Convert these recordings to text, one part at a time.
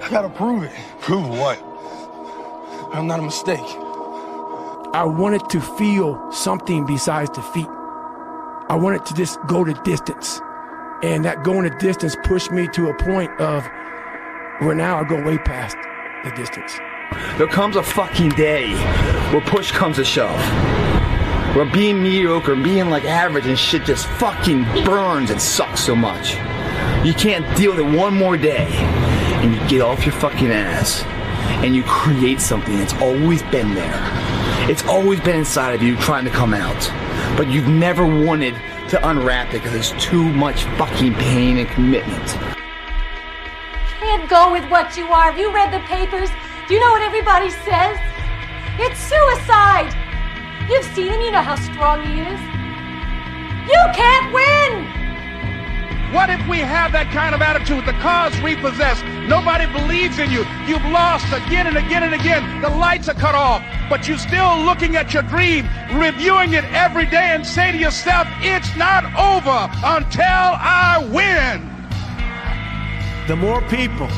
I gotta prove it. Prove what? I'm not a mistake. I wanted to feel something besides defeat. I wanted to just go the distance. And that going the distance pushed me to a point of where now I go way past the distance. There comes a fucking day where push comes to shove. Where being mediocre, being like average and shit just fucking burns and sucks so much. You can't deal with it one more day. And you get off your fucking ass. And you create something that's always been there. It's always been inside of you trying to come out. But you've never wanted to unwrap it because there's too much fucking pain and commitment. Can't go with what you are. Have you read the papers? Do you know what everybody says? It's suicide. You've seen him. You know how strong he is. You can't win. What if we have that kind of attitude? The cause repossessed. Nobody believes in you. You've lost again and again and again. The lights are cut off, but you're still looking at your dream, reviewing it every day and say to yourself, it's not over until I win. The more people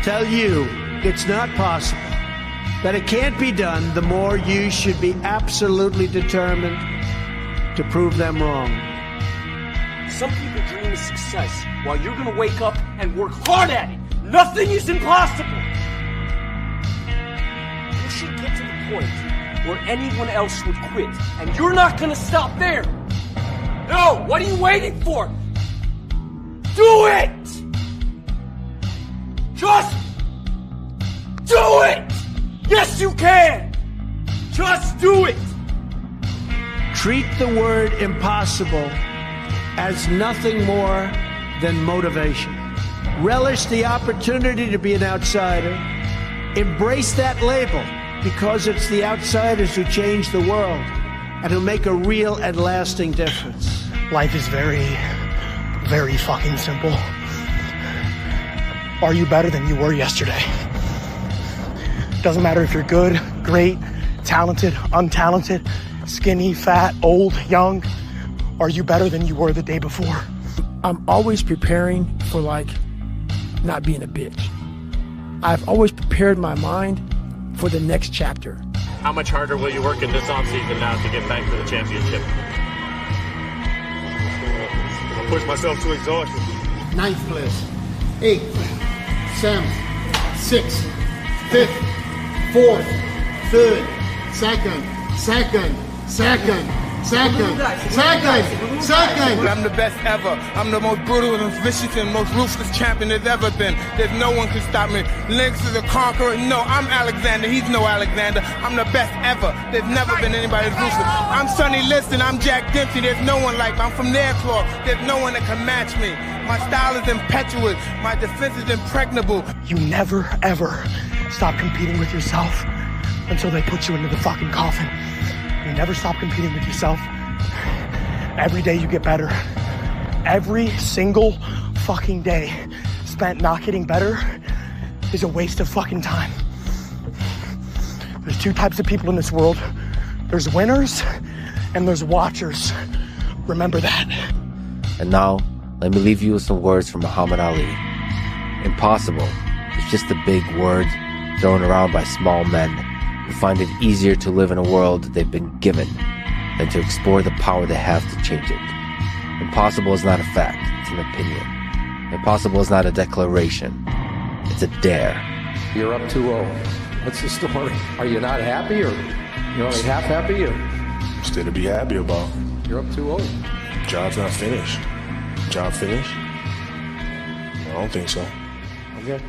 tell you it's not possible, that it can't be done, the more you should be absolutely determined to prove them wrong. Some people dream of success while you're gonna wake up and work hard at it. Nothing is impossible. You should get to the point where anyone else would quit, and you're not gonna stop there. No, what are you waiting for? Do it! Just do it! Yes, you can! Just do it! Treat the word impossible as nothing more than motivation. Relish the opportunity to be an outsider. Embrace that label, because it's the outsiders who change the world and who make a real and lasting difference. Life is very, very fucking simple. Are you better than you were yesterday? Doesn't matter if you're good, great, talented, untalented, skinny, fat, old, young. Are you better than you were the day before? I'm always preparing for, not being a bitch. I've always prepared my mind for the next chapter. How much harder will you work in this offseason now to get back to the championship? I'll push myself to exhaustion. 9th place, 8th, 7th, 6th, 5th, 4th, 3rd, 2nd, 2nd, 2nd. Second. I'm the best ever. I'm the most brutal and vicious and most ruthless champion there's ever been. There's no one can stop me. Lynx is a conqueror. No, I'm Alexander. He's no Alexander. I'm the best ever. There's never been anybody as ruthless. I'm Sonny Liston. I'm Jack Dempsey. There's no one like me. I'm from their claw. There's no one that can match me. My style is impetuous. My defense is impregnable. You never, ever stop competing with yourself until they put you into the fucking coffin. You never stop competing with yourself. Every day you get better. Every single fucking day spent not getting better is a waste of fucking time. There's two types of people in this world. There's winners and there's watchers. Remember that. And now, let me leave you with some words from Muhammad Ali. Impossible is just a big word thrown around by small men who find it easier to live in a world they've been given than to explore the power they have to change it. Impossible is not a fact, it's an opinion. Impossible is not a declaration, it's a dare. You're up 2-0. What's the story? Are you not happy, or you're only half happy, or? Still to be happy about. You're up 2-0. Job's not finished. Job finished? I don't think so. Okay.